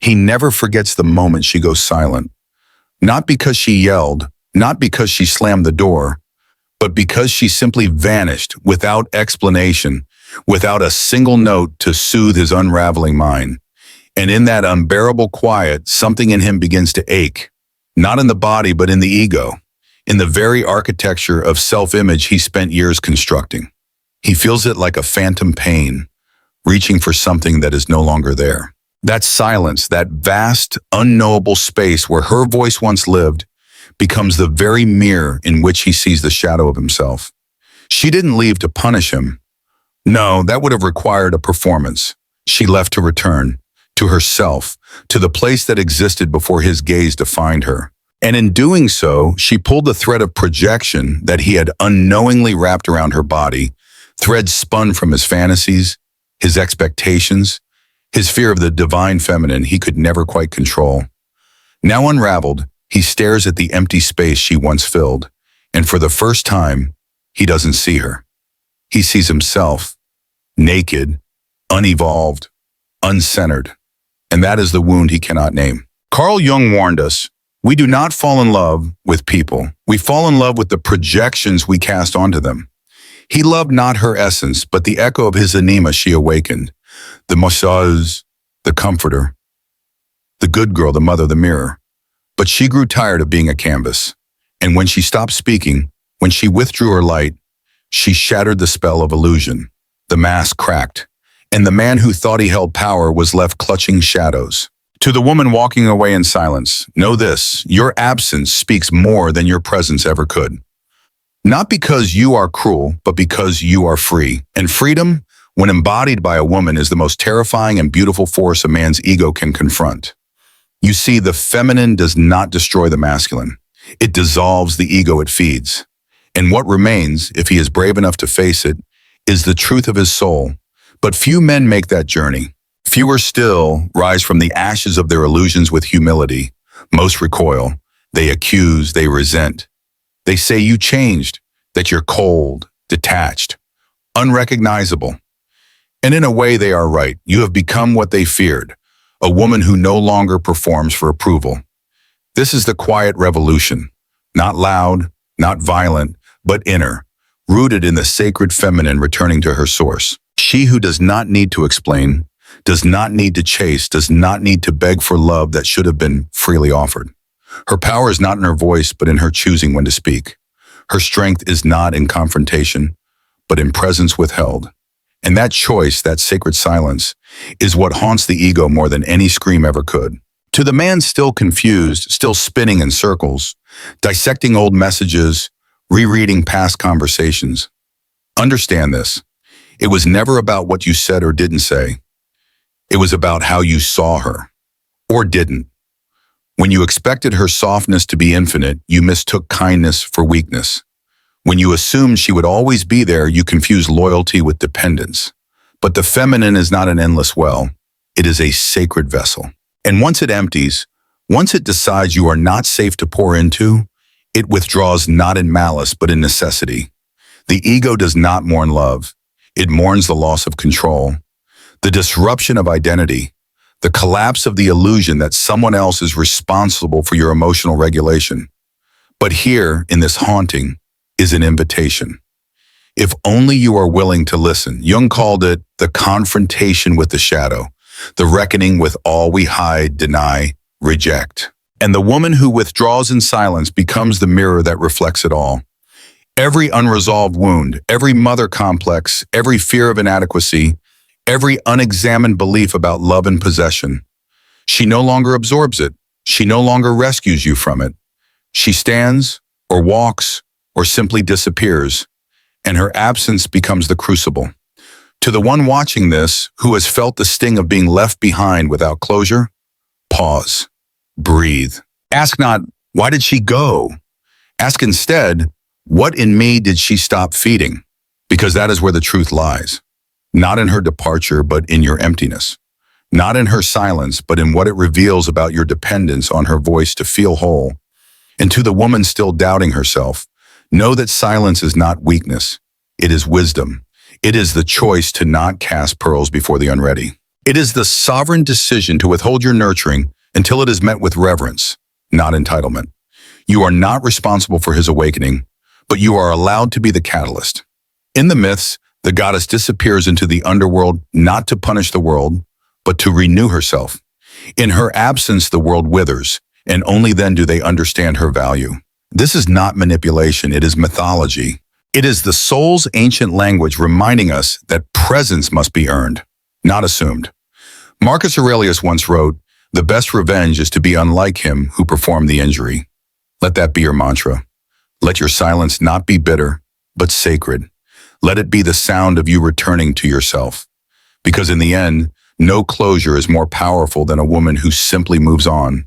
He never forgets the moment she goes silent. Not because she yelled, not because she slammed the door, but because she simply vanished without explanation, without a single note to soothe his unraveling mind. And in that unbearable quiet, something in him begins to ache, not in the body, but in the ego, in the very architecture of self-image he spent years constructing. He feels it like a phantom pain, reaching for something that is no longer there. That silence, that vast, unknowable space where her voice once lived, becomes the very mirror in which he sees the shadow of himself. She didn't leave to punish him. No, that would have required a performance. She left to return, to herself, to the place that existed before his gaze defined her. And in doing so, she pulled the thread of projection that he had unknowingly wrapped around her body, threads spun from his fantasies, his expectations, his fear of the divine feminine he could never quite control. Now unraveled, he stares at the empty space she once filled, and for the first time, he doesn't see her. He sees himself, naked, unevolved, uncentered, and that is the wound he cannot name. Carl Jung warned us, we do not fall in love with people. We fall in love with the projections we cast onto them. He loved not her essence, but the echo of his enigma she awakened, the masseuse, the comforter, the good girl, the mother, the mirror. But she grew tired of being a canvas, and when she stopped speaking, when she withdrew her light, she shattered the spell of illusion. The mask cracked, and the man who thought he held power was left clutching shadows. To the woman walking away in silence, know this, your absence speaks more than your presence ever could. Not because you are cruel, but because you are free. And freedom, when embodied by a woman, is the most terrifying and beautiful force a man's ego can confront. You see, the feminine does not destroy the masculine. It dissolves the ego it feeds. And what remains, if he is brave enough to face it, is the truth of his soul. But few men make that journey. Fewer still rise from the ashes of their illusions with humility. Most recoil. They accuse, they resent. They say you changed, that you're cold, detached, unrecognizable. And in a way they are right. You have become what they feared, a woman who no longer performs for approval. This is the quiet revolution, not loud, not violent, but inner, rooted in the sacred feminine returning to her source. She who does not need to explain, does not need to chase, does not need to beg for love that should have been freely offered. Her power is not in her voice, but in her choosing when to speak. Her strength is not in confrontation, but in presence withheld. And that choice, that sacred silence, is what haunts the ego more than any scream ever could. To the man still confused, still spinning in circles, dissecting old messages, rereading past conversations, understand this. It was never about what you said or didn't say. It was about how you saw her, or didn't. When you expected her softness to be infinite, you mistook kindness for weakness. When you assumed she would always be there, you confused loyalty with dependence. But the feminine is not an endless well. It is a sacred vessel. And once it empties, once it decides you are not safe to pour into, it withdraws not in malice, but in necessity. The ego does not mourn love. It mourns the loss of control, the disruption of identity, the collapse of the illusion that someone else is responsible for your emotional regulation. But here, in this haunting, is an invitation. If only you are willing to listen. Jung called it the confrontation with the shadow, the reckoning with all we hide, deny, reject. And the woman who withdraws in silence becomes the mirror that reflects it all. Every unresolved wound, every mother complex, every fear of inadequacy, every unexamined belief about love and possession. She no longer absorbs it. She no longer rescues you from it. She stands, or walks, or simply disappears, and her absence becomes the crucible. To the one watching this, who has felt the sting of being left behind without closure, pause, breathe. Ask not, why did she go? Ask instead, what in me did she stop feeding? Because that is where the truth lies. Not in her departure, but in your emptiness. Not in her silence, but in what it reveals about your dependence on her voice to feel whole. And to the woman still doubting herself, know that silence is not weakness. It is wisdom. It is the choice to not cast pearls before the unready. It is the sovereign decision to withhold your nurturing until it is met with reverence, not entitlement. You are not responsible for his awakening, but you are allowed to be the catalyst. In the myths, the goddess disappears into the underworld not to punish the world, but to renew herself. In her absence, the world withers, and only then do they understand her value. This is not manipulation, it is mythology. It is the soul's ancient language reminding us that presence must be earned, not assumed. Marcus Aurelius once wrote, "The best revenge is to be unlike him who performed the injury." Let that be your mantra. Let your silence not be bitter, but sacred. Let it be the sound of you returning to yourself. Because in the end, no closure is more powerful than a woman who simply moves on,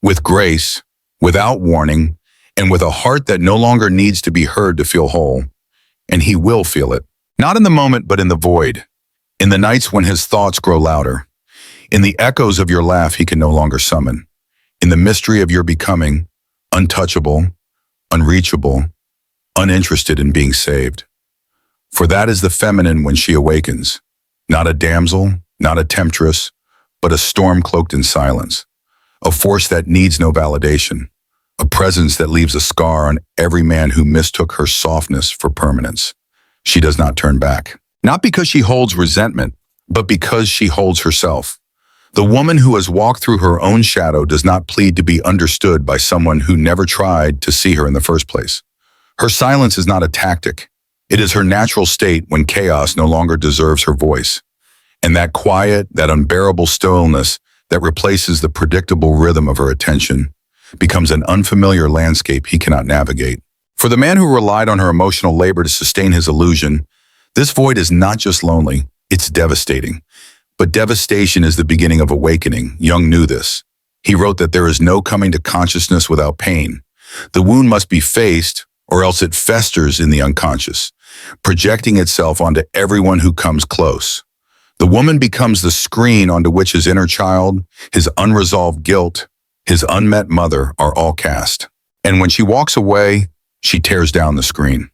with grace, without warning, and with a heart that no longer needs to be heard to feel whole. And he will feel it. Not in the moment, but in the void. In the nights when his thoughts grow louder. In the echoes of your laugh he can no longer summon. In the mystery of your becoming, untouchable, unreachable, uninterested in being saved. For that is the feminine when she awakens. Not a damsel, not a temptress, but a storm cloaked in silence. A force that needs no validation. A presence that leaves a scar on every man who mistook her softness for permanence. She does not turn back. Not because she holds resentment, but because she holds herself. The woman who has walked through her own shadow does not plead to be understood by someone who never tried to see her in the first place. Her silence is not a tactic. It is her natural state when chaos no longer deserves her voice. And that quiet, that unbearable stillness that replaces the predictable rhythm of her attention becomes an unfamiliar landscape he cannot navigate. For the man who relied on her emotional labor to sustain his illusion, this void is not just lonely, it's devastating. But devastation is the beginning of awakening. Jung knew this. He wrote that there is no coming to consciousness without pain. The wound must be faced, or else it festers in the unconscious, projecting itself onto everyone who comes close. The woman becomes the screen onto which his inner child, his unresolved guilt, his unmet mother are all cast. And when she walks away, she tears down the screen.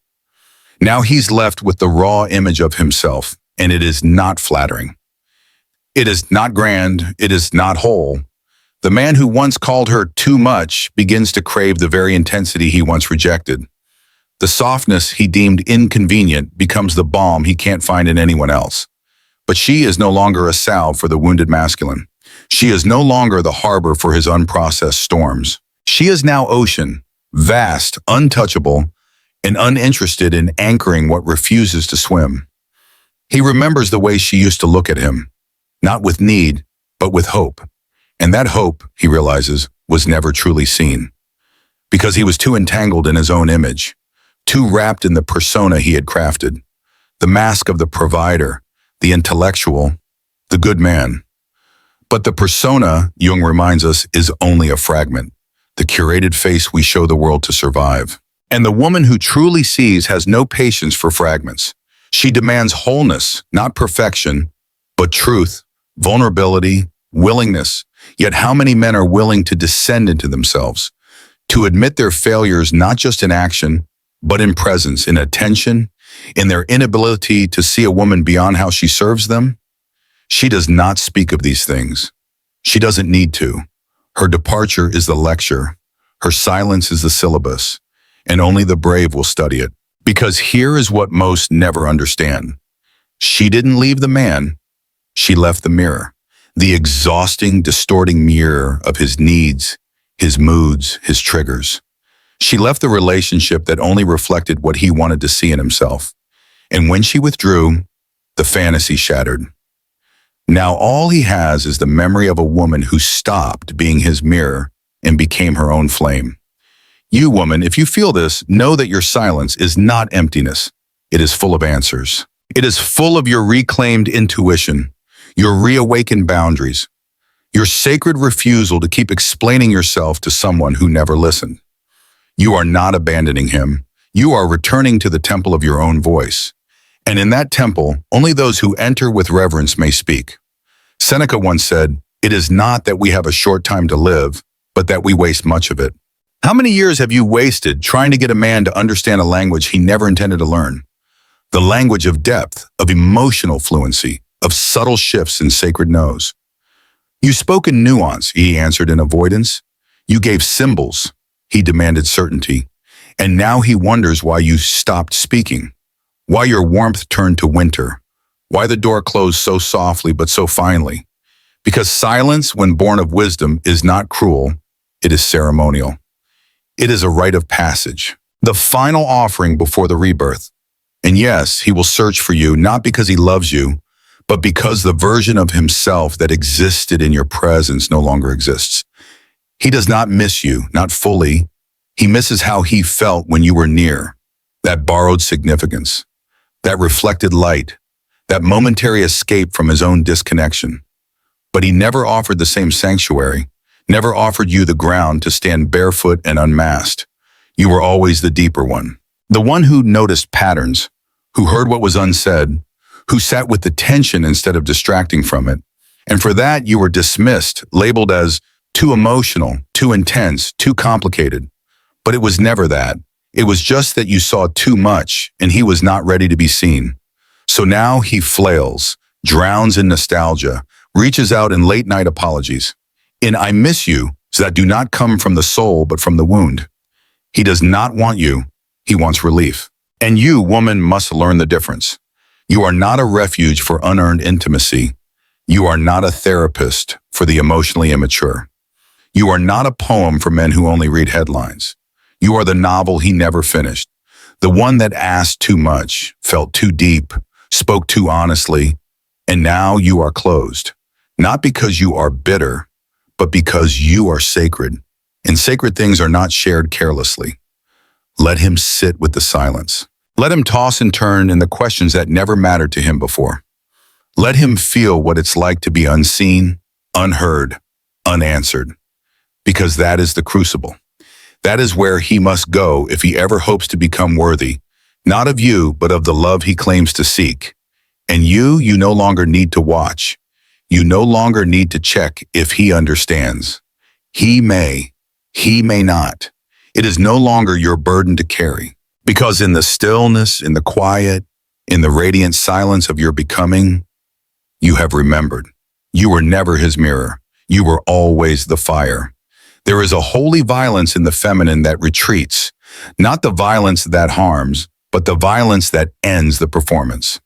Now he's left with the raw image of himself, and it is not flattering. It is not grand, it is not whole. The man who once called her too much begins to crave the very intensity he once rejected. The softness he deemed inconvenient becomes the balm he can't find in anyone else. But she is no longer a salve for the wounded masculine. She is no longer the harbor for his unprocessed storms. She is now ocean, vast, untouchable, and uninterested in anchoring what refuses to swim. He remembers the way she used to look at him, not with need, but with hope. And that hope, he realizes, was never truly seen. Because he was too entangled in his own image, too wrapped in the persona he had crafted, the mask of the provider, the intellectual, the good man. But the persona, Jung reminds us, is only a fragment, the curated face we show the world to survive. And the woman who truly sees has no patience for fragments. She demands wholeness, not perfection, but truth, vulnerability, willingness. Yet how many men are willing to descend into themselves, to admit their failures not just in action, but in presence, in attention, in their inability to see a woman beyond how she serves them? She does not speak of these things. She doesn't need to. Her departure is the lecture. Her silence is the syllabus. And only the brave will study it. Because here is what most never understand. She didn't leave the man. She left the mirror. The exhausting, distorting mirror of his needs, his moods, his triggers. She left the relationship that only reflected what he wanted to see in himself. And when she withdrew, the fantasy shattered. Now all he has is the memory of a woman who stopped being his mirror and became her own flame. You, woman, if you feel this, know that your silence is not emptiness. It is full of answers. It is full of your reclaimed intuition, your reawakened boundaries, your sacred refusal to keep explaining yourself to someone who never listened. You are not abandoning him. You are returning to the temple of your own voice. And in that temple, only those who enter with reverence may speak. Seneca once said, "It is not that we have a short time to live, but that we waste much of it." How many years have you wasted trying to get a man to understand a language he never intended to learn? The language of depth, of emotional fluency, of subtle shifts in sacred no's. You spoke in nuance, he answered in avoidance. You gave symbols, he demanded certainty. And now he wonders why you stopped speaking, why your warmth turned to winter, why the door closed so softly but so finely. Because silence, when born of wisdom, is not cruel, it is ceremonial. It is a rite of passage, the final offering before the rebirth. And yes, he will search for you, not because he loves you, but because the version of himself that existed in your presence no longer exists. He does not miss you, not fully. He misses how he felt when you were near, that borrowed significance, that reflected light, that momentary escape from his own disconnection. But he never offered the same sanctuary, never offered you the ground to stand barefoot and unmasked. You were always the deeper one, the one who noticed patterns, who heard what was unsaid, who sat with the tension instead of distracting from it. And for that, you were dismissed, labeled as too emotional, too intense, too complicated. But it was never that. It was just that you saw too much, and he was not ready to be seen. So now he flails, drowns in nostalgia, reaches out in late-night apologies, in "I miss you" that do not come from the soul but from the wound. He does not want you, he wants relief. And you, woman, must learn the difference. You are not a refuge for unearned intimacy. You are not a therapist for the emotionally immature. You are not a poem for men who only read headlines. You are the novel he never finished, the one that asked too much, felt too deep, spoke too honestly, and now you are closed. Not because you are bitter, but because you are sacred, and sacred things are not shared carelessly. Let him sit with the silence. Let him toss and turn in the questions that never mattered to him before. Let him feel what it's like to be unseen, unheard, unanswered, because that is the crucible. That is where he must go if he ever hopes to become worthy, not of you, but of the love he claims to seek. And you no longer need to watch. You no longer need to check if he understands. He may not. It is no longer your burden to carry. Because in the stillness, in the quiet, in the radiant silence of your becoming, you have remembered. You were never his mirror. You were always the fire. There is a holy violence in the feminine that retreats, not the violence that harms, but the violence that ends the performance,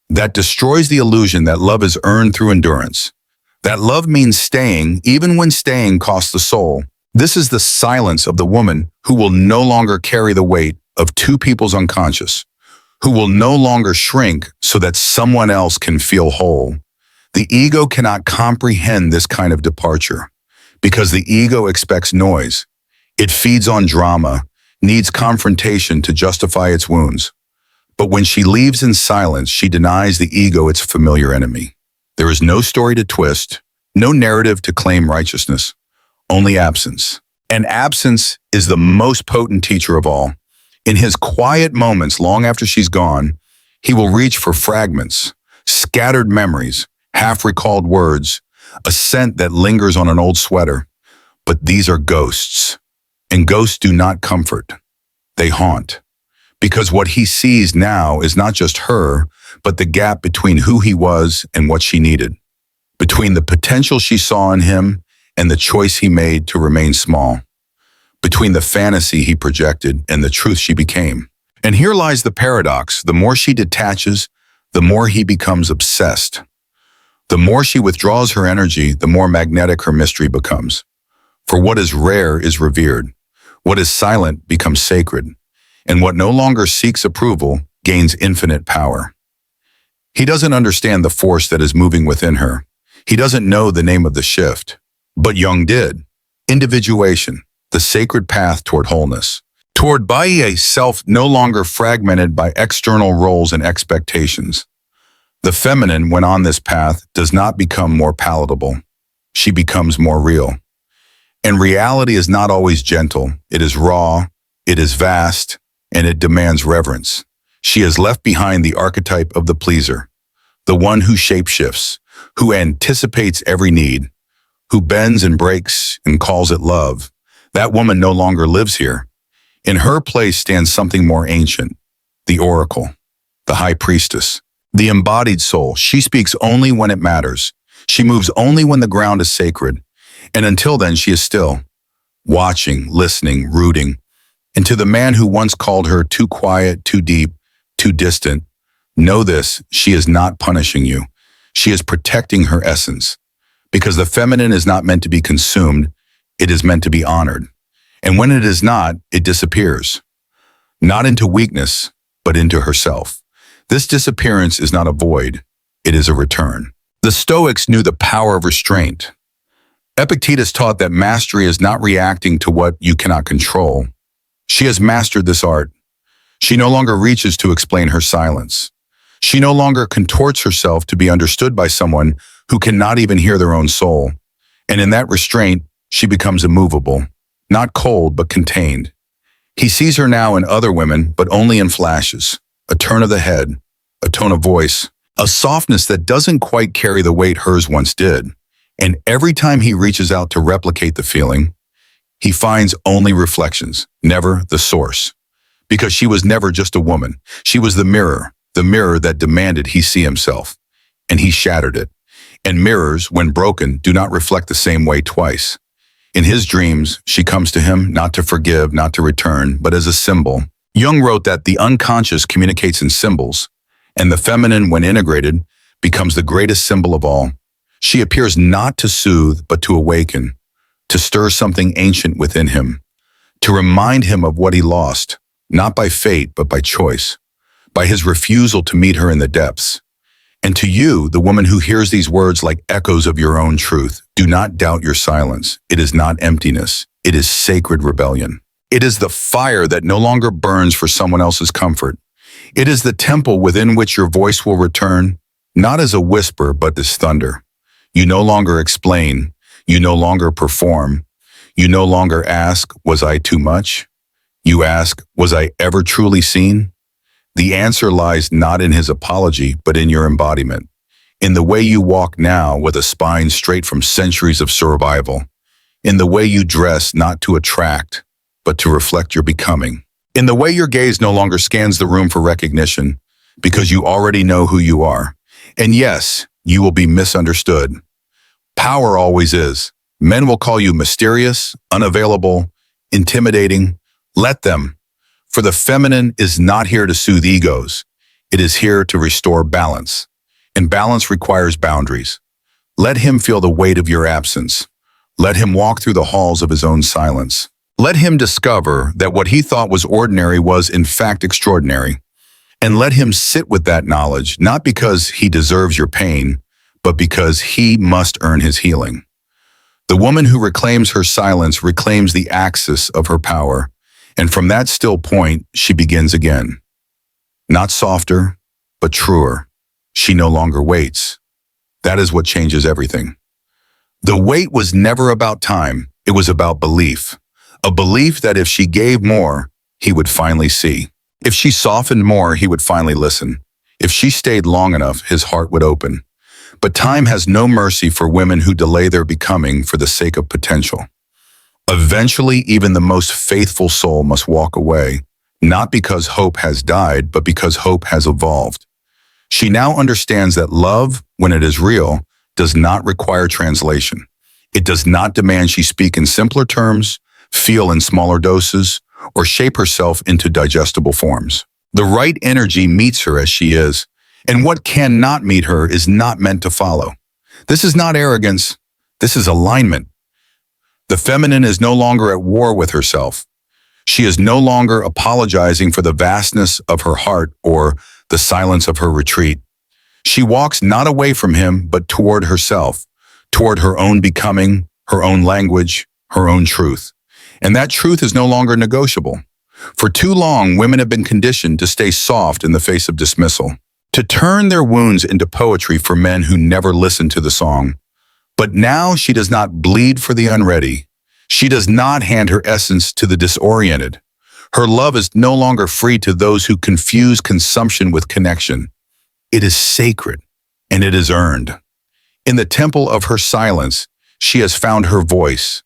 that destroys the illusion that love is earned through endurance, that love means staying even when staying costs the soul. This is the silence of the woman who will no longer carry the weight of two people's unconscious, who will no longer shrink so that someone else can feel whole. The ego cannot comprehend this kind of departure because the ego expects noise. It feeds on drama, needs confrontation to justify its wounds. But when she leaves in silence, she denies the ego its familiar enemy. There is no story to twist, no narrative to claim righteousness, only absence. And absence is the most potent teacher of all. In his quiet moments, long after she's gone, he will reach for fragments, scattered memories, half-recalled words, a scent that lingers on an old sweater. But these are ghosts, and ghosts do not comfort. They haunt. Because what he sees now is not just her, but the gap between who he was and what she needed, between the potential she saw in him and the choice he made to remain small, between the fantasy he projected and the truth she became. And here lies the paradox. The more she detaches, the more he becomes obsessed. The more she withdraws her energy, the more magnetic her mystery becomes. For what is rare is revered. What is silent becomes sacred. And what no longer seeks approval gains infinite power. He doesn't understand the force that is moving within her. He doesn't know the name of the shift. But Jung did. Individuation, the sacred path toward wholeness, toward a self no longer fragmented by external roles and expectations. The feminine, when on this path, does not become more palatable. She becomes more real. And reality is not always gentle. It is raw, it is vast, and it demands reverence. She has left behind the archetype of the pleaser, the one who shapeshifts, who anticipates every need, who bends and breaks and calls it love. That woman no longer lives here. In her place stands something more ancient, the oracle, the high priestess, The embodied soul, she speaks only when it matters. She moves only when the ground is sacred. And until then, she is still, watching, listening, rooting. And to the man who once called her too quiet, too deep, too distant, know this, she is not punishing you. She is protecting her essence. Because the feminine is not meant to be consumed, it is meant to be honored. And when it is not, it disappears. Not into weakness, but into herself. This disappearance is not a void, it is a return. The Stoics knew the power of restraint. Epictetus taught that mastery is not reacting to what you cannot control. She has mastered this art. She no longer reaches to explain her silence. She no longer contorts herself to be understood by someone who cannot even hear their own soul. And in that restraint, she becomes immovable, not cold, but contained. He sees her now in other women, but only in flashes, a turn of the head, a tone of voice, a softness that doesn't quite carry the weight hers once did. And every time he reaches out to replicate the feeling, he finds only reflections, never the source. Because she was never just a woman. She was the mirror that demanded he see himself. And he shattered it. And mirrors, when broken, do not reflect the same way twice. In his dreams, she comes to him not to forgive, not to return, but as a symbol. Jung wrote that the unconscious communicates in symbols, and the feminine, when integrated, becomes the greatest symbol of all. She appears not to soothe, but to awaken, to stir something ancient within him, to remind him of what he lost, not by fate, but by choice, by his refusal to meet her in the depths. And to you, the woman who hears these words like echoes of your own truth, do not doubt your silence. It is not emptiness. It is sacred rebellion. It is the fire that no longer burns for someone else's comfort. It is the temple within which your voice will return, not as a whisper, but as thunder. You no longer explain. You no longer perform. You no longer ask, was I too much? You ask, was I ever truly seen? The answer lies not in his apology, but in your embodiment, in the way you walk now with a spine straight from centuries of survival, in the way you dress not to attract, but to reflect your becoming, in the way your gaze no longer scans the room for recognition, because you already know who you are. And yes, you will be misunderstood. Power always is. Men will call you mysterious, unavailable, intimidating. Let them. For the feminine is not here to soothe egos. It is here to restore balance. And balance requires boundaries. Let him feel the weight of your absence. Let him walk through the halls of his own silence. Let him discover that what he thought was ordinary was in fact extraordinary. And let him sit with that knowledge, not because he deserves your pain, but because he must earn his healing. The woman who reclaims her silence reclaims the axis of her power. And from that still point, she begins again. Not softer, but truer. She no longer waits. That is what changes everything. The wait was never about time. It was about belief. A belief that if she gave more, he would finally see. If she softened more, he would finally listen. If she stayed long enough, his heart would open. But time has no mercy for women who delay their becoming for the sake of potential. Eventually, even the most faithful soul must walk away, not because hope has died, but because hope has evolved. She now understands that love, when it is real, does not require translation. It does not demand she speak in simpler terms, feel in smaller doses, or shape herself into digestible forms. The right energy meets her as she is, and what cannot meet her is not meant to follow. This is not arrogance. This is alignment. The feminine is no longer at war with herself. She is no longer apologizing for the vastness of her heart or the silence of her retreat. She walks not away from him, but toward herself, toward her own becoming, her own language, her own truth. And that truth is no longer negotiable. For too long, women have been conditioned to stay soft in the face of dismissal, to turn their wounds into poetry for men who never listened to the song. But now she does not bleed for the unready. She does not hand her essence to the disoriented. Her love is no longer free to those who confuse consumption with connection. It is sacred, and it is earned. In the temple of her silence, she has found her voice,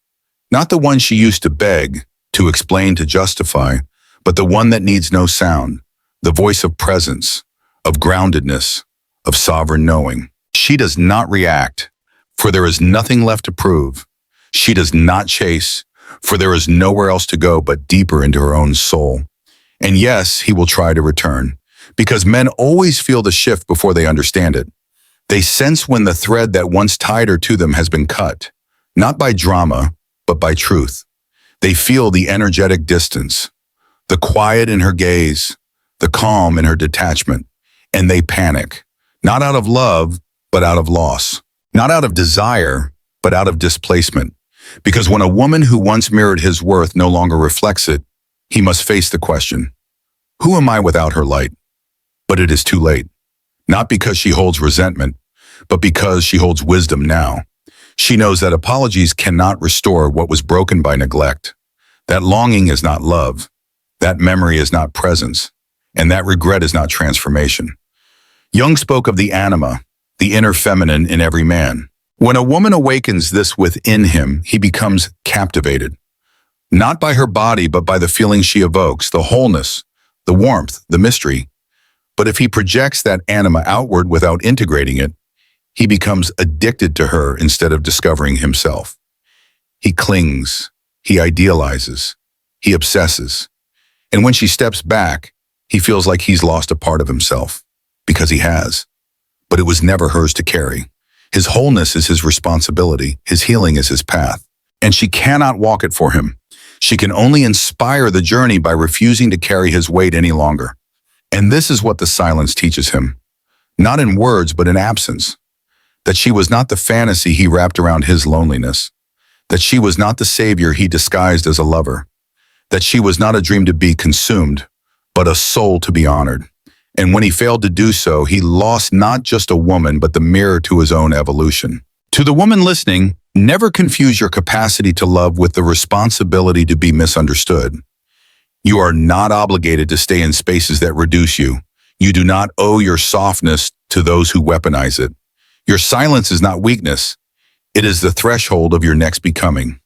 not the one she used to beg, to explain, to justify, but the one that needs no sound, the voice of presence, of groundedness, of sovereign knowing. She does not react, for there is nothing left to prove. She does not chase, for there is nowhere else to go but deeper into her own soul. And yes, he will try to return, because men always feel the shift before they understand it. They sense when the thread that once tied her to them has been cut, not by drama, but by truth. They feel the energetic distance, the quiet in her gaze, the calm in her detachment, and they panic, not out of love, but out of loss, not out of desire, but out of displacement. Because when a woman who once mirrored his worth no longer reflects it, he must face the question, who am I without her light? But it is too late. Not because she holds resentment, but because she holds wisdom now. She knows that apologies cannot restore what was broken by neglect. That longing is not love. That memory is not presence. And that regret is not transformation. Jung spoke of the anima, the inner feminine in every man. When a woman awakens this within him, he becomes captivated. Not by her body, but by the feelings she evokes, the wholeness, the warmth, the mystery. But if he projects that anima outward without integrating it, he becomes addicted to her instead of discovering himself. He clings, he idealizes, he obsesses. And when she steps back, he feels like he's lost a part of himself, because he has. But it was never hers to carry. His wholeness is his responsibility, his healing is his path. And she cannot walk it for him. She can only inspire the journey by refusing to carry his weight any longer. And this is what the silence teaches him. Not in words, but in absence. That she was not the fantasy he wrapped around his loneliness. That she was not the savior he disguised as a lover. That she was not a dream to be consumed, but a soul to be honored. And when he failed to do so, he lost not just a woman, but the mirror to his own evolution. To the woman listening, never confuse your capacity to love with the responsibility to be misunderstood. You are not obligated to stay in spaces that reduce you. You do not owe your softness to those who weaponize it. Your silence is not weakness. It is the threshold of your next becoming.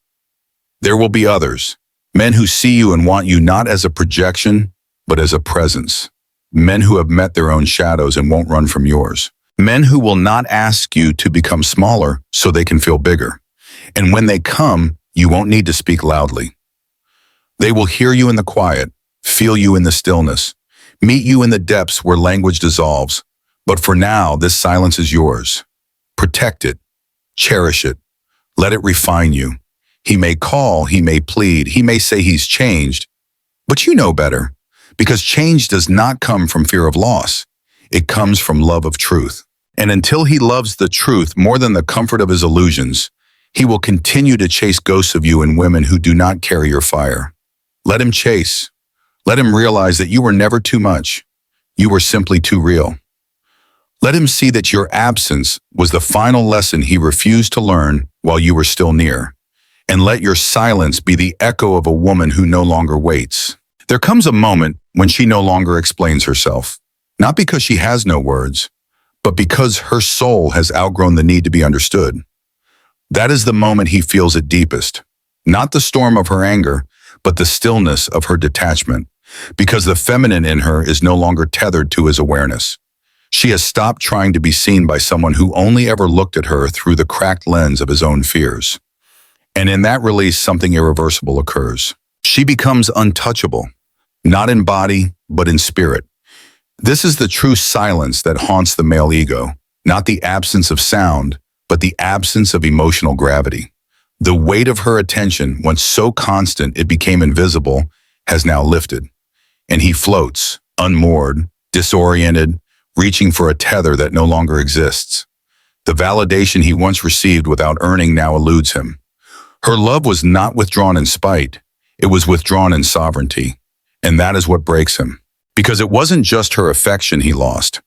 There will be others, men who see you and want you not as a projection, but as a presence. Men who have met their own shadows and won't run from yours. Men who will not ask you to become smaller so they can feel bigger. And when they come, you won't need to speak loudly. They will hear you in the quiet, feel you in the stillness, meet you in the depths where language dissolves. But for now, this silence is yours. Protect it. Cherish it. Let it refine you. He may call, he may plead, he may say he's changed, but you know better. Because change does not come from fear of loss. It comes from love of truth. And until he loves the truth more than the comfort of his illusions, he will continue to chase ghosts of you and women who do not carry your fire. Let him chase. Let him realize that you were never too much. You were simply too real. Let him see that your absence was the final lesson he refused to learn while you were still near. And let your silence be the echo of a woman who no longer waits. There comes a moment when she no longer explains herself, not because she has no words, but because her soul has outgrown the need to be understood. That is the moment he feels it deepest, not the storm of her anger, but the stillness of her detachment, because the feminine in her is no longer tethered to his awareness. She has stopped trying to be seen by someone who only ever looked at her through the cracked lens of his own fears. And in that release, something irreversible occurs. She becomes untouchable. Not in body, but in spirit. This is the true silence that haunts the male ego, not the absence of sound, but the absence of emotional gravity. The weight of her attention, once so constant it became invisible, has now lifted. And he floats, unmoored, disoriented, reaching for a tether that no longer exists. The validation he once received without earning now eludes him. Her love was not withdrawn in spite, it was withdrawn in sovereignty. And that is what breaks him. Because it wasn't just her affection he lost.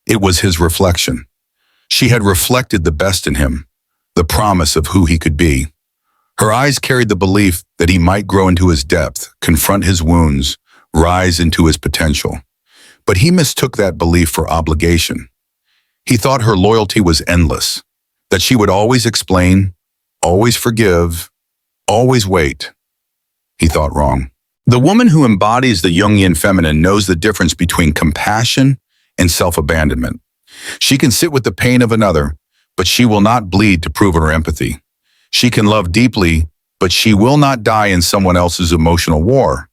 It was his reflection. She had reflected the best in him, the promise of who he could be. Her eyes carried the belief that he might grow into his depth, confront his wounds, rise into his potential. But he mistook that belief for obligation. He thought her loyalty was endless, that she would always explain, always forgive, always wait. He thought wrong. The woman who embodies the Jungian feminine knows the difference between compassion and self-abandonment. She can sit with the pain of another, but she will not bleed to prove her empathy. She can love deeply, but she will not die in someone else's emotional war,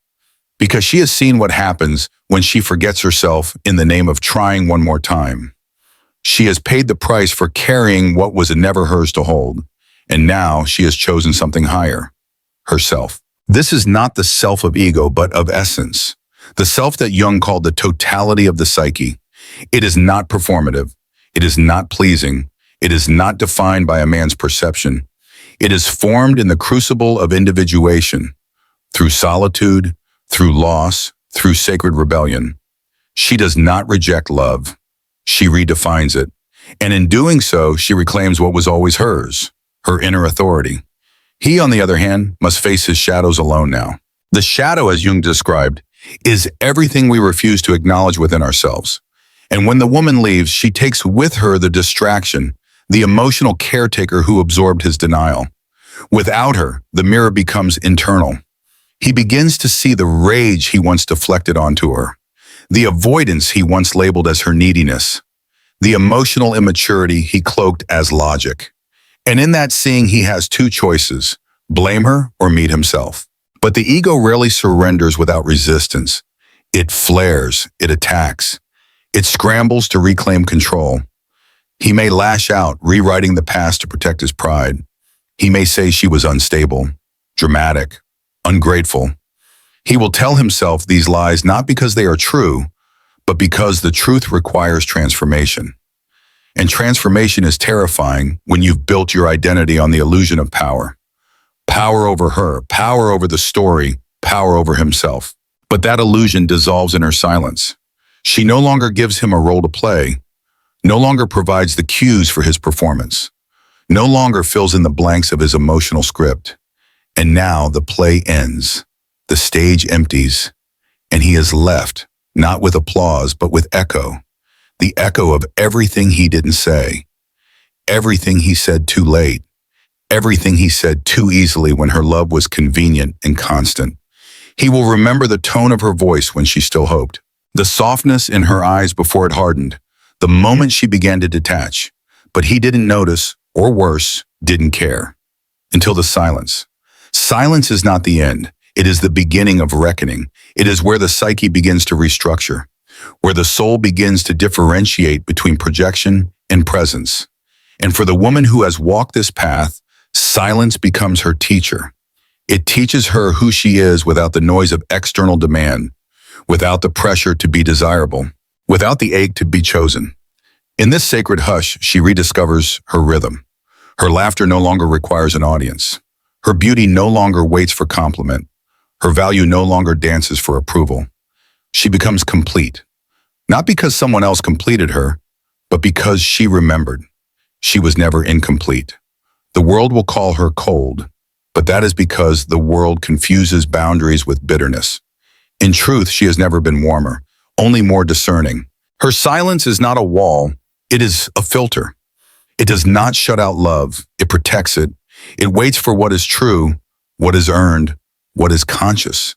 because she has seen what happens when she forgets herself in the name of trying one more time. She has paid the price for carrying what was never hers to hold, and now she has chosen something higher, herself. This is not the self of ego, but of essence, the self that Jung called the totality of the psyche. It is not performative. It is not pleasing. It is not defined by a man's perception. It is formed in the crucible of individuation, through solitude, through loss, through sacred rebellion. She does not reject love. She redefines it. And in doing so, she reclaims what was always hers, her inner authority. He, on the other hand, must face his shadows alone now. The shadow, as Jung described, is everything we refuse to acknowledge within ourselves. And when the woman leaves, she takes with her the distraction, the emotional caretaker who absorbed his denial. Without her, the mirror becomes internal. He begins to see the rage he once deflected onto her, the avoidance he once labeled as her neediness, the emotional immaturity he cloaked as logic. And in that seeing, he has two choices: blame her or meet himself. But the ego rarely surrenders without resistance. It flares, it attacks, it scrambles to reclaim control. He may lash out, rewriting the past to protect his pride. He may say she was unstable, dramatic, ungrateful. He will tell himself these lies not because they are true, but because the truth requires transformation. And transformation is terrifying when you've built your identity on the illusion of power. Power over her, power over the story, power over himself. But that illusion dissolves in her silence. She no longer gives him a role to play, no longer provides the cues for his performance, no longer fills in the blanks of his emotional script. And now the play ends, the stage empties, and he is left, not with applause, but with echo. The echo of everything he didn't say, everything he said too late, everything he said too easily when her love was convenient and constant. He will remember the tone of her voice when she still hoped, the softness in her eyes before it hardened, the moment she began to detach. But he didn't notice, or worse, didn't care. Until the silence. Silence is not the end. It is the beginning of reckoning. It is where the psyche begins to restructure, where the soul begins to differentiate between projection and presence. And for the woman who has walked this path, silence becomes her teacher. It teaches her who she is without the noise of external demand, without the pressure to be desirable, without the ache to be chosen. In this sacred hush, she rediscovers her rhythm. Her laughter no longer requires an audience. Her beauty no longer waits for compliment. Her value no longer dances for approval. She becomes complete, not because someone else completed her, but because she remembered. She was never incomplete. The world will call her cold, but that is because the world confuses boundaries with bitterness. In truth, she has never been warmer, only more discerning. Her silence is not a wall, it is a filter. It does not shut out love, it protects it. It waits for what is true, what is earned, what is conscious.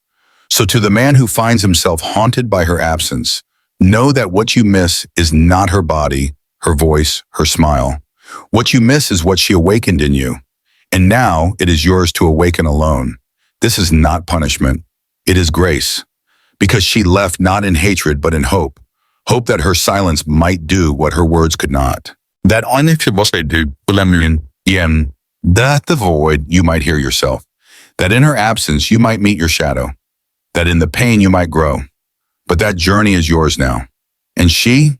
So to the man who finds himself haunted by her absence, know that what you miss is not her body, her voice, her smile. What you miss is what she awakened in you. And now it is yours to awaken alone. This is not punishment. It is grace. Because she left not in hatred, but in hope. Hope that her silence might do what her words could not. That the void you might hear yourself. That in her absence you might meet your shadow. That in the pain you might grow. But that journey is yours now. And she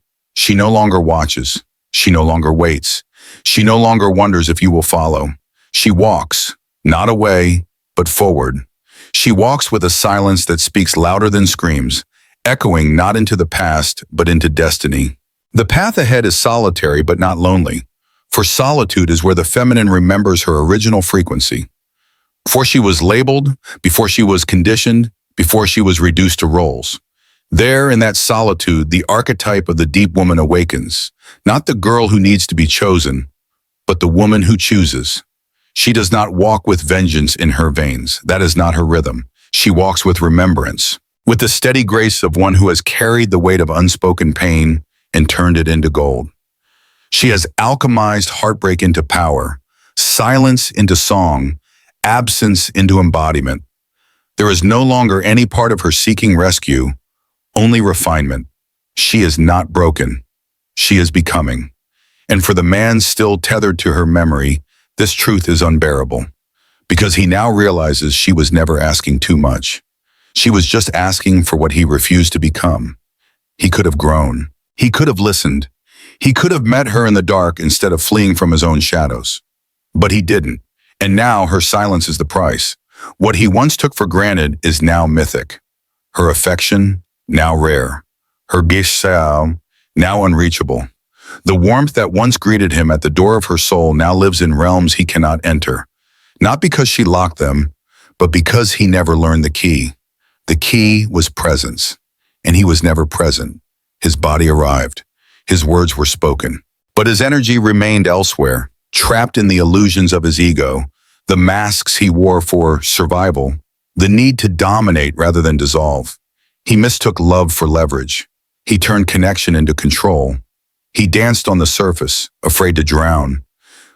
no longer watches. She no longer waits. She no longer wonders if you will follow. She walks, not away, but forward. She walks with a silence that speaks louder than screams, echoing not into the past, but into destiny. The path ahead is solitary, but not lonely. For solitude is where the feminine remembers her original frequency. Before she was labeled, before she was conditioned, before she was reduced to roles. There, in that solitude, the archetype of the deep woman awakens, not the girl who needs to be chosen, but the woman who chooses. She does not walk with vengeance in her veins. That is not her rhythm. She walks with remembrance, with the steady grace of one who has carried the weight of unspoken pain and turned it into gold. She has alchemized heartbreak into power, silence into song, absence into embodiment. There is no longer any part of her seeking rescue, only refinement. She is not broken. She is becoming. And for the man still tethered to her memory, this truth is unbearable. Because he now realizes she was never asking too much. She was just asking for what he refused to become. He could have grown. He could have listened. He could have met her in the dark instead of fleeing from his own shadows. But he didn't. And now her silence is the price. What he once took for granted is now mythic. Her affection, now rare. Her gisao, now unreachable. The warmth that once greeted him at the door of her soul now lives in realms he cannot enter. Not because she locked them, but because he never learned the key. The key was presence, and he was never present. His body arrived. His words were spoken. But his energy remained elsewhere, trapped in the illusions of his ego, the masks he wore for survival, the need to dominate rather than dissolve. He mistook love for leverage. He turned connection into control. He danced on the surface, afraid to drown.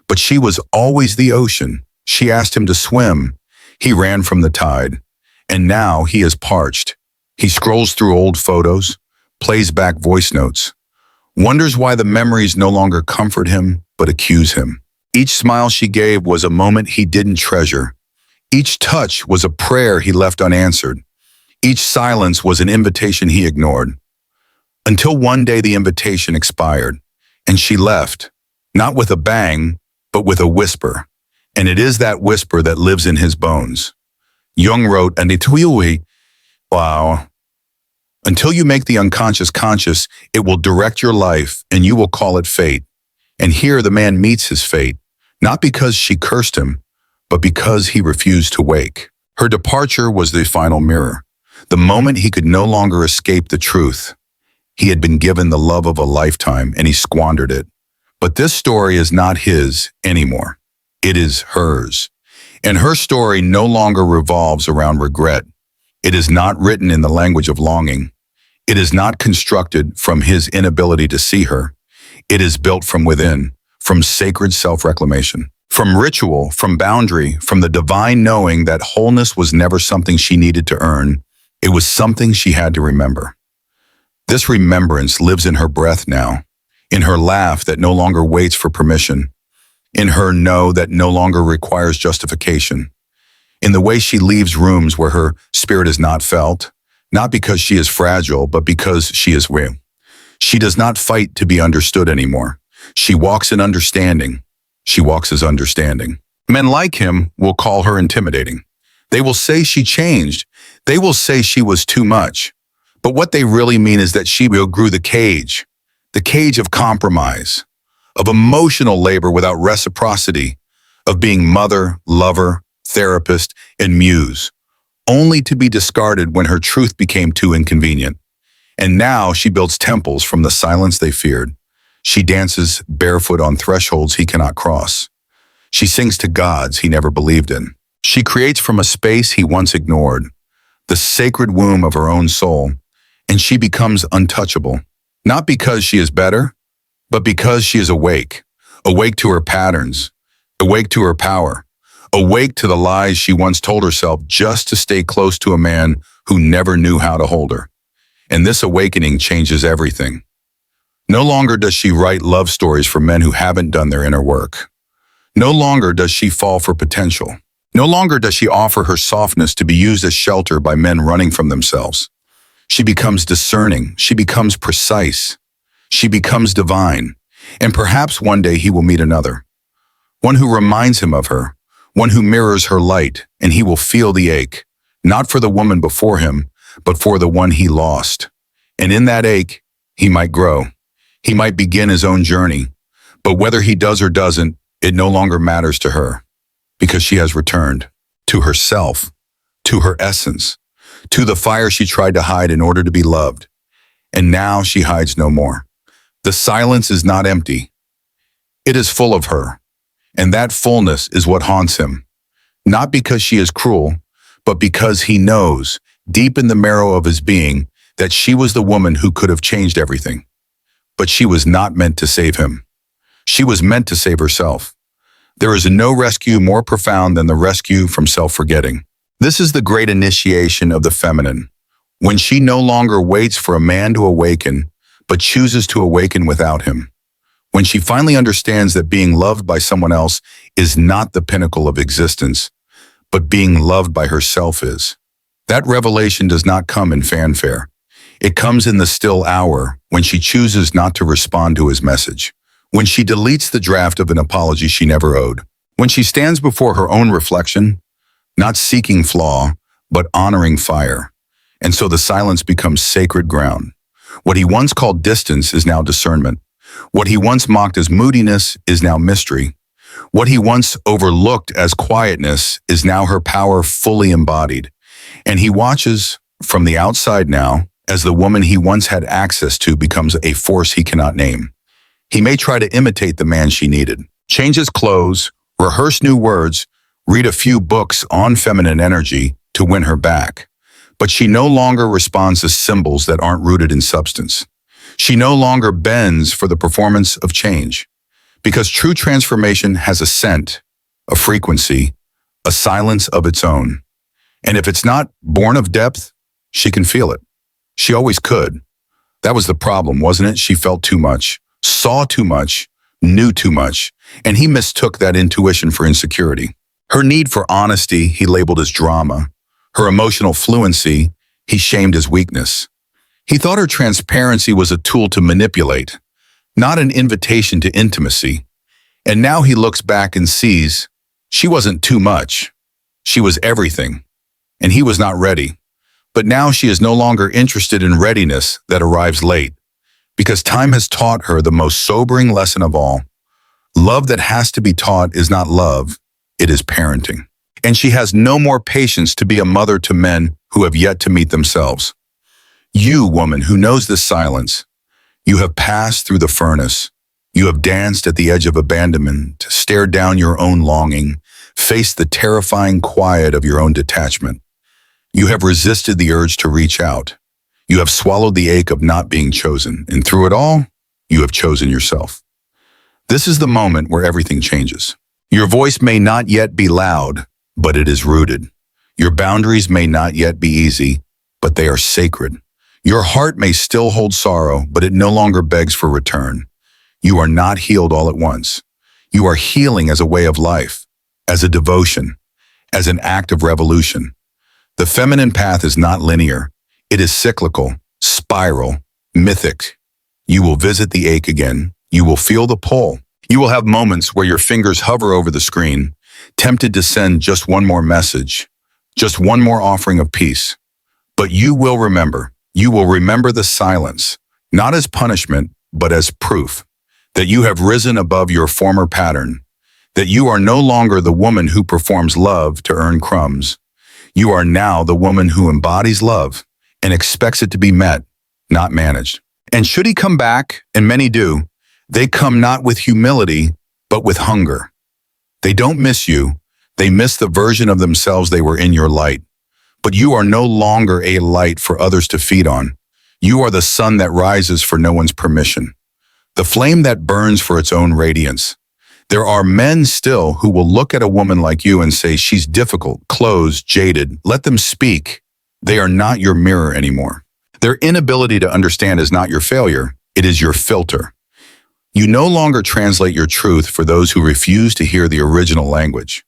But she was always the ocean. She asked him to swim. He ran from the tide. And now he is parched. He scrolls through old photos, plays back voice notes, wonders why the memories no longer comfort him, but accuse him. Each smile she gave was a moment he didn't treasure. Each touch was a prayer he left unanswered. Each silence was an invitation he ignored. Until one day the invitation expired, and she left, not with a bang, but with a whisper. And it is that whisper that lives in his bones. Jung wrote, and wow. Until you make the unconscious conscious, it will direct your life, and you will call it fate. And here the man meets his fate, not because she cursed him, but because he refused to wake. Her departure was the final mirror, the moment he could no longer escape the truth. He had been given the love of a lifetime, and he squandered it. But this story is not his anymore. It is hers. And her story no longer revolves around regret. It is not written in the language of longing. It is not constructed from his inability to see her. It is built from within, from sacred self-reclamation, from ritual, from boundary, from the divine knowing that wholeness was never something she needed to earn. It was something she had to remember. This remembrance lives in her breath now, in her laugh that no longer waits for permission, in her no that no longer requires justification, in the way she leaves rooms where her spirit is not felt, not because she is fragile, but because she is real. She does not fight to be understood anymore. She walks in understanding. She walks as understanding. Men like him will call her intimidating. They will say she changed. They will say she was too much. But what they really mean is that she outgrew the cage of compromise, of emotional labor without reciprocity, of being mother, lover, therapist, and muse, only to be discarded when her truth became too inconvenient. And now she builds temples from the silence they feared. She dances barefoot on thresholds he cannot cross. She sings to gods he never believed in. She creates from a space he once ignored, the sacred womb of her own soul, and she becomes untouchable, not because she is better, but because she is awake, awake to her patterns, awake to her power, awake to the lies she once told herself just to stay close to a man who never knew how to hold her. And this awakening changes everything. No longer does she write love stories for men who haven't done their inner work. No longer does she fall for potential. No longer does she offer her softness to be used as shelter by men running from themselves. She becomes discerning. She becomes precise. She becomes divine. And perhaps one day he will meet another. One who reminds him of her. One who mirrors her light, and he will feel the ache, not for the woman before him, but for the one he lost. And in that ache, he might grow. He might begin his own journey. But whether he does or doesn't, it no longer matters to her, because she has returned to herself, to her essence, to the fire she tried to hide in order to be loved. And now she hides no more. The silence is not empty. It is full of her. And that fullness is what haunts him. Not because she is cruel, but because he knows, deep in the marrow of his being, that she was the woman who could have changed everything. But she was not meant to save him. She was meant to save herself. There is no rescue more profound than the rescue from self-forgetting. This is the great initiation of the feminine, when she no longer waits for a man to awaken, but chooses to awaken without him. When she finally understands that being loved by someone else is not the pinnacle of existence, but being loved by herself is. That revelation does not come in fanfare. It comes in the still hour when she chooses not to respond to his message, when she deletes the draft of an apology she never owed, when she stands before her own reflection, not seeking flaw, but honoring fire. And so the silence becomes sacred ground. What he once called distance is now discernment. What he once mocked as moodiness is now mystery. What he once overlooked as quietness is now her power fully embodied. And he watches from the outside now as the woman he once had access to becomes a force he cannot name. He may try to imitate the man she needed, change his clothes, rehearse new words, read a few books on feminine energy to win her back. But she no longer responds to symbols that aren't rooted in substance. She no longer bends for the performance of change, because true transformation has a scent, a frequency, a silence of its own. And if it's not born of depth, she can feel it. She always could. That was the problem, wasn't it? She felt too much, saw too much, knew too much, and he mistook that intuition for insecurity. Her need for honesty he labeled as drama. Her emotional fluency he shamed as weakness. He thought her transparency was a tool to manipulate, not an invitation to intimacy. And now he looks back and sees she wasn't too much. She was everything. And he was not ready. But now she is no longer interested in readiness that arrives late, because time has taught her the most sobering lesson of all. Love that has to be taught is not love, it is parenting. And she has no more patience to be a mother to men who have yet to meet themselves. You, woman, who knows this silence, you have passed through the furnace. You have danced at the edge of abandonment, stared down your own longing, faced the terrifying quiet of your own detachment. You have resisted the urge to reach out. You have swallowed the ache of not being chosen, and through it all, you have chosen yourself. This is the moment where everything changes. Your voice may not yet be loud, but it is rooted. Your boundaries may not yet be easy, but they are sacred. Your heart may still hold sorrow, but it no longer begs for return. You are not healed all at once. You are healing as a way of life, as a devotion, as an act of revolution. The feminine path is not linear. It is cyclical, spiral, mythic. You will visit the ache again. You will feel the pull. You will have moments where your fingers hover over the screen, tempted to send just one more message, just one more offering of peace. But you will remember. You will remember the silence, not as punishment, but as proof that you have risen above your former pattern, that you are no longer the woman who performs love to earn crumbs. You are now the woman who embodies love and expects it to be met, not managed. And should he come back, and many do, they come not with humility, but with hunger. They don't miss you. They miss the version of themselves they were in your light. But you are no longer a light for others to feed on. You are the sun that rises for no one's permission, the flame that burns for its own radiance. There are men still who will look at a woman like you and say, she's difficult, closed, jaded. Let them speak. They are not your mirror anymore. Their inability to understand is not your failure. It is your filter. You no longer translate your truth for those who refuse to hear the original language.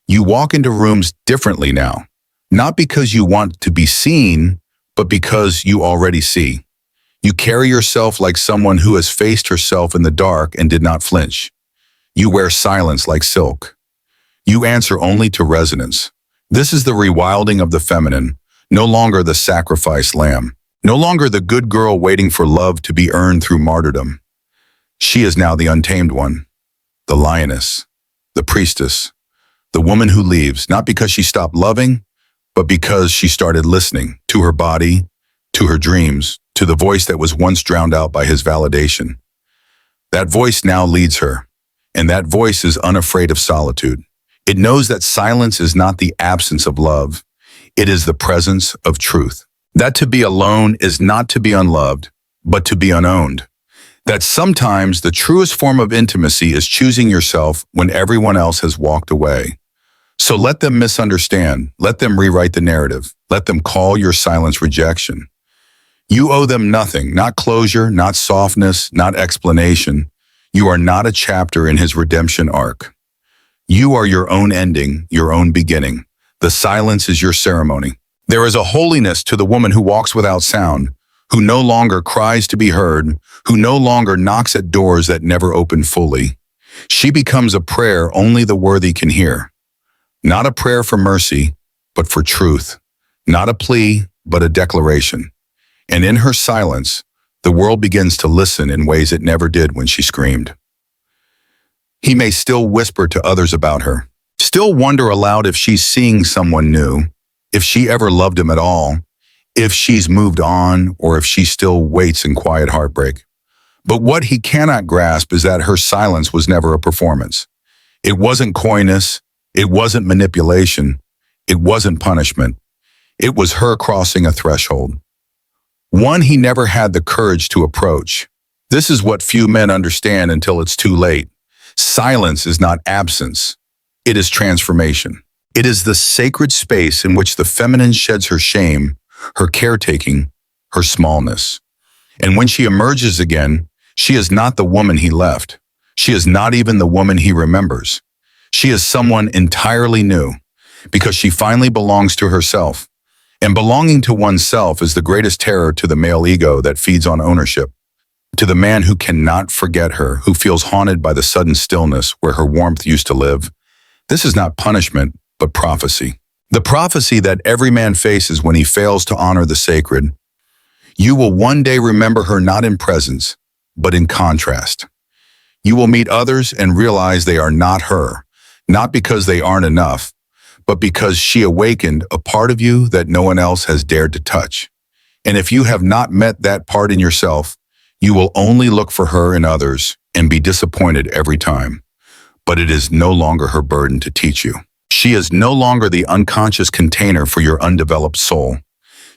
You walk into rooms differently now, not because you want to be seen, but because you already see. You carry yourself like someone who has faced herself in the dark and did not flinch. You wear silence like silk. You answer only to resonance. This is the rewilding of the feminine, no longer the sacrificed lamb, no longer the good girl waiting for love to be earned through martyrdom. She is now the untamed one, the lioness, the priestess, the woman who leaves, not because she stopped loving, but because she started listening to her body, to her dreams, to the voice that was once drowned out by his validation. That voice now leads her. And that voice is unafraid of solitude. It knows that silence is not the absence of love. It is the presence of truth. That to be alone is not to be unloved, but to be unowned. That sometimes the truest form of intimacy is choosing yourself when everyone else has walked away. So let them misunderstand, let them rewrite the narrative, let them call your silence rejection. You owe them nothing, not closure, not softness, not explanation. You are not a chapter in his redemption arc. You are your own ending, your own beginning. The silence is your ceremony. There is a holiness to the woman who walks without sound, who no longer cries to be heard, who no longer knocks at doors that never open fully. She becomes a prayer only the worthy can hear. Not a prayer for mercy, but for truth. Not a plea, but a declaration. And in her silence, the world begins to listen in ways it never did when she screamed. He may still whisper to others about her, still wonder aloud if she's seeing someone new, if she ever loved him at all, if she's moved on, or if she still waits in quiet heartbreak. But what he cannot grasp is that her silence was never a performance. It wasn't coyness, it wasn't manipulation, it wasn't punishment. It was her crossing a threshold. One he never had the courage to approach. This is what few men understand until it's too late. Silence is not absence. It is transformation. It is the sacred space in which the feminine sheds her shame, her caretaking, her smallness. And when she emerges again, she is not the woman he left. She is not even the woman he remembers. She is someone entirely new, because she finally belongs to herself. And belonging to oneself is the greatest terror to the male ego that feeds on ownership. To the man who cannot forget her, who feels haunted by the sudden stillness where her warmth used to live, this is not punishment, but prophecy. The prophecy that every man faces when he fails to honor the sacred. You will one day remember her not in presence, but in contrast. You will meet others and realize they are not her, not because they aren't enough, but because she awakened a part of you that no one else has dared to touch. And if you have not met that part in yourself, you will only look for her in others and be disappointed every time. But it is no longer her burden to teach you. She is no longer the unconscious container for your undeveloped soul.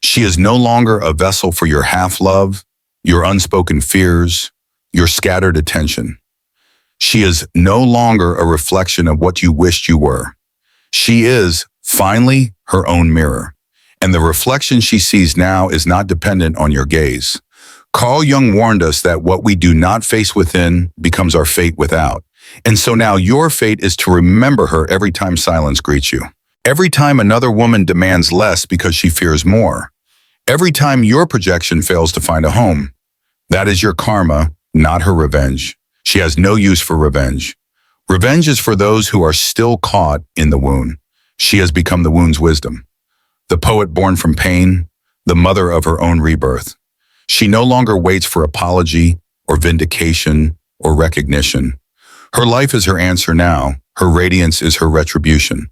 She is no longer a vessel for your half-love, your unspoken fears, your scattered attention. She is no longer a reflection of what you wished you were. She is, finally, her own mirror. And the reflection she sees now is not dependent on your gaze. Carl Jung warned us that what we do not face within becomes our fate without. And so now your fate is to remember her every time silence greets you. Every time another woman demands less because she fears more. Every time your projection fails to find a home. That is your karma, not her revenge. She has no use for revenge. Revenge is for those who are still caught in the wound. She has become the wound's wisdom. The poet born from pain, the mother of her own rebirth. She no longer waits for apology or vindication or recognition. Her life is her answer now. Her radiance is her retribution.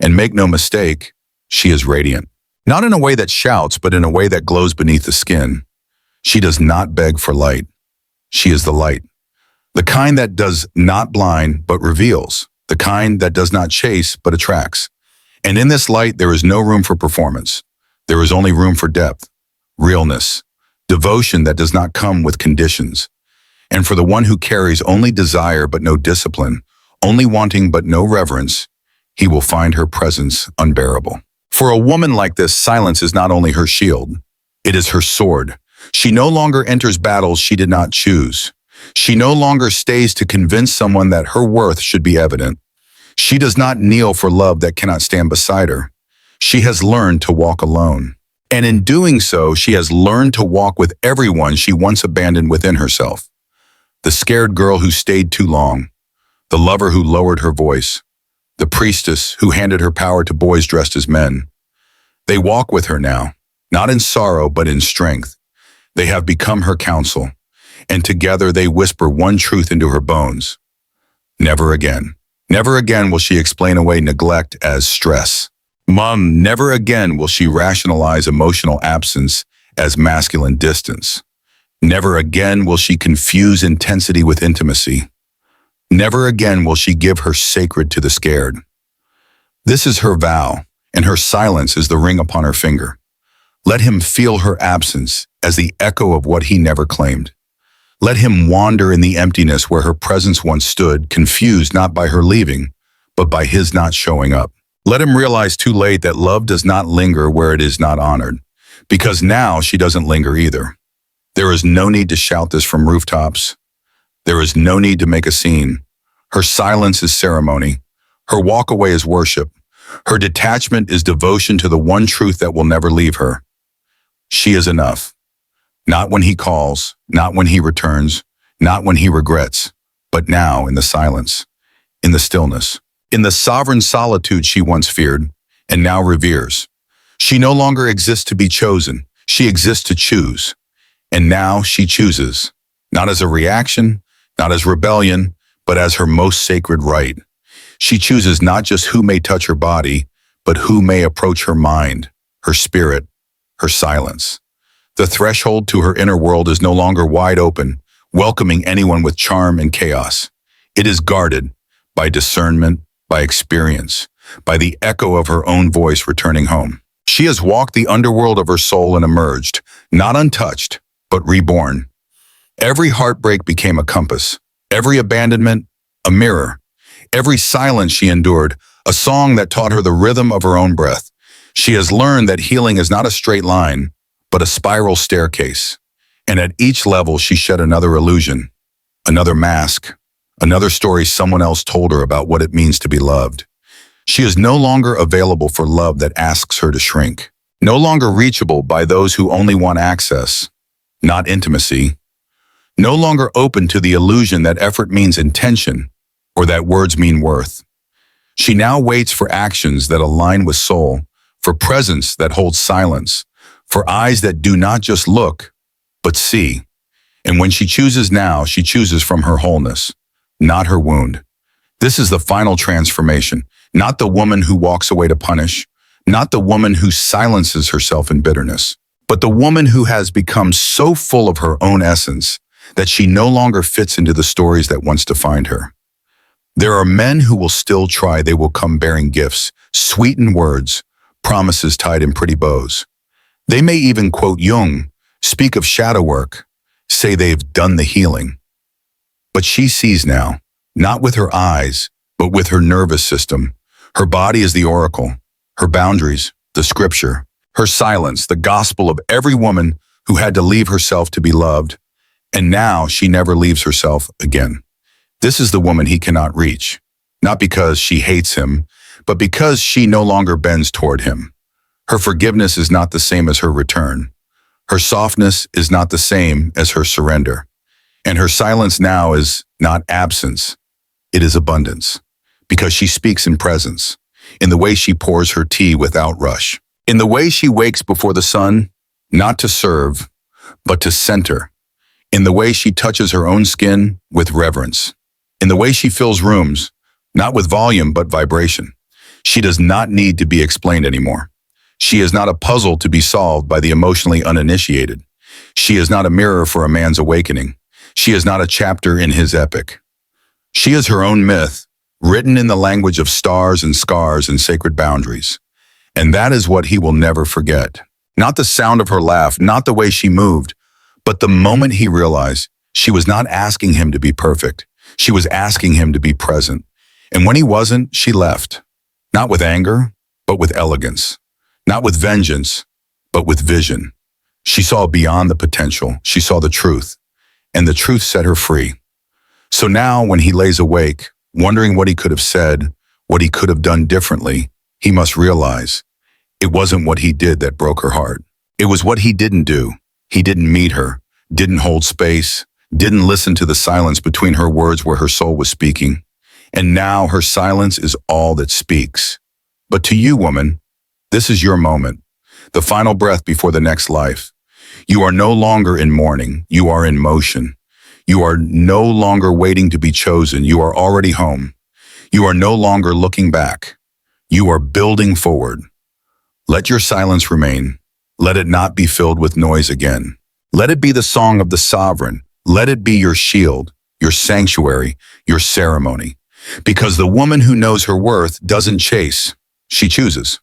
And make no mistake, she is radiant. Not in a way that shouts, but in a way that glows beneath the skin. She does not beg for light. She is the light. The kind that does not blind, but reveals. The kind that does not chase, but attracts. And in this light, there is no room for performance. There is only room for depth, realness, devotion that does not come with conditions. And for the one who carries only desire but no discipline, only wanting but no reverence, he will find her presence unbearable. For a woman like this, silence is not only her shield, it is her sword. She no longer enters battles she did not choose. She no longer stays to convince someone that her worth should be evident. She does not kneel for love that cannot stand beside her. She has learned to walk alone. And in doing so, she has learned to walk with everyone she once abandoned within herself. The scared girl who stayed too long, the lover who lowered her voice, the priestess who handed her power to boys dressed as men. They walk with her now, not in sorrow but in strength. They have become her counsel, and together they whisper one truth into her bones. Never again. Never again will she explain away neglect as stress. Never again will she rationalize emotional absence as masculine distance. Never again will she confuse intensity with intimacy. Never again will she give her sacred to the scared. This is her vow, and her silence is the ring upon her finger. Let him feel her absence as the echo of what he never claimed. Let him wander in the emptiness where her presence once stood, confused not by her leaving, but by his not showing up. Let him realize too late that love does not linger where it is not honored, because now she doesn't linger either. There is no need to shout this from rooftops. There is no need to make a scene. Her silence is ceremony. Her walk away is worship. Her detachment is devotion to the one truth that will never leave her. She is enough. Not when he calls, not when he returns, not when he regrets, but now in the silence, in the stillness, in the sovereign solitude she once feared and now reveres. She no longer exists to be chosen. She exists to choose. And now she chooses, not as a reaction, not as rebellion, but as her most sacred right. She chooses not just who may touch her body, but who may approach her mind, her spirit, her silence. The threshold to her inner world is no longer wide open, welcoming anyone with charm and chaos. It is guarded by discernment, by experience, by the echo of her own voice returning home. She has walked the underworld of her soul and emerged, not untouched, but reborn. Every heartbreak became a compass, every abandonment, a mirror. Every silence she endured, a song that taught her the rhythm of her own breath. She has learned that healing is not a straight line, but a spiral staircase. And at each level, she shed another illusion, another mask, another story someone else told her about what it means to be loved. She is no longer available for love that asks her to shrink, no longer reachable by those who only want access, not intimacy, no longer open to the illusion that effort means intention, or that words mean worth. She now waits for actions that align with soul, for presence that holds silence, for eyes that do not just look, but see. And when she chooses now, she chooses from her wholeness, not her wound. This is the final transformation, not the woman who walks away to punish, not the woman who silences herself in bitterness, but the woman who has become so full of her own essence that she no longer fits into the stories that once defined her. There are men who will still try. They will come bearing gifts, sweetened words, promises tied in pretty bows. They may even quote Jung, speak of shadow work, say they've done the healing. But she sees now, not with her eyes, but with her nervous system. Her body is the oracle, her boundaries, the scripture, her silence, the gospel of every woman who had to leave herself to be loved. And now she never leaves herself again. This is the woman he cannot reach, not because she hates him, but because she no longer bends toward him. Her forgiveness is not the same as her return. Her softness is not the same as her surrender. And her silence now is not absence, it is abundance, because she speaks in presence, in the way she pours her tea without rush, in the way she wakes before the sun, not to serve, but to center, in the way she touches her own skin with reverence, in the way she fills rooms, not with volume but vibration. She does not need to be explained anymore. She is not a puzzle to be solved by the emotionally uninitiated. She is not a mirror for a man's awakening. She is not a chapter in his epic. She is her own myth, written in the language of stars and scars and sacred boundaries. And that is what he will never forget. Not the sound of her laugh, not the way she moved, but the moment he realized she was not asking him to be perfect. She was asking him to be present. And when he wasn't, she left. Not with anger, but with elegance. Not with vengeance, but with vision. She saw beyond the potential. She saw the truth. And the truth set her free. So now, when he lays awake, wondering what he could have said, what he could have done differently, he must realize it wasn't what he did that broke her heart. It was what he didn't do. He didn't meet her, didn't hold space, didn't listen to the silence between her words where her soul was speaking. And now her silence is all that speaks. But to you, woman, this is your moment, the final breath before the next life. You are no longer in mourning. You are in motion. You are no longer waiting to be chosen. You are already home. You are no longer looking back. You are building forward. Let your silence remain. Let it not be filled with noise again. Let it be the song of the sovereign. Let it be your shield, your sanctuary, your ceremony. Because the woman who knows her worth doesn't chase. She chooses.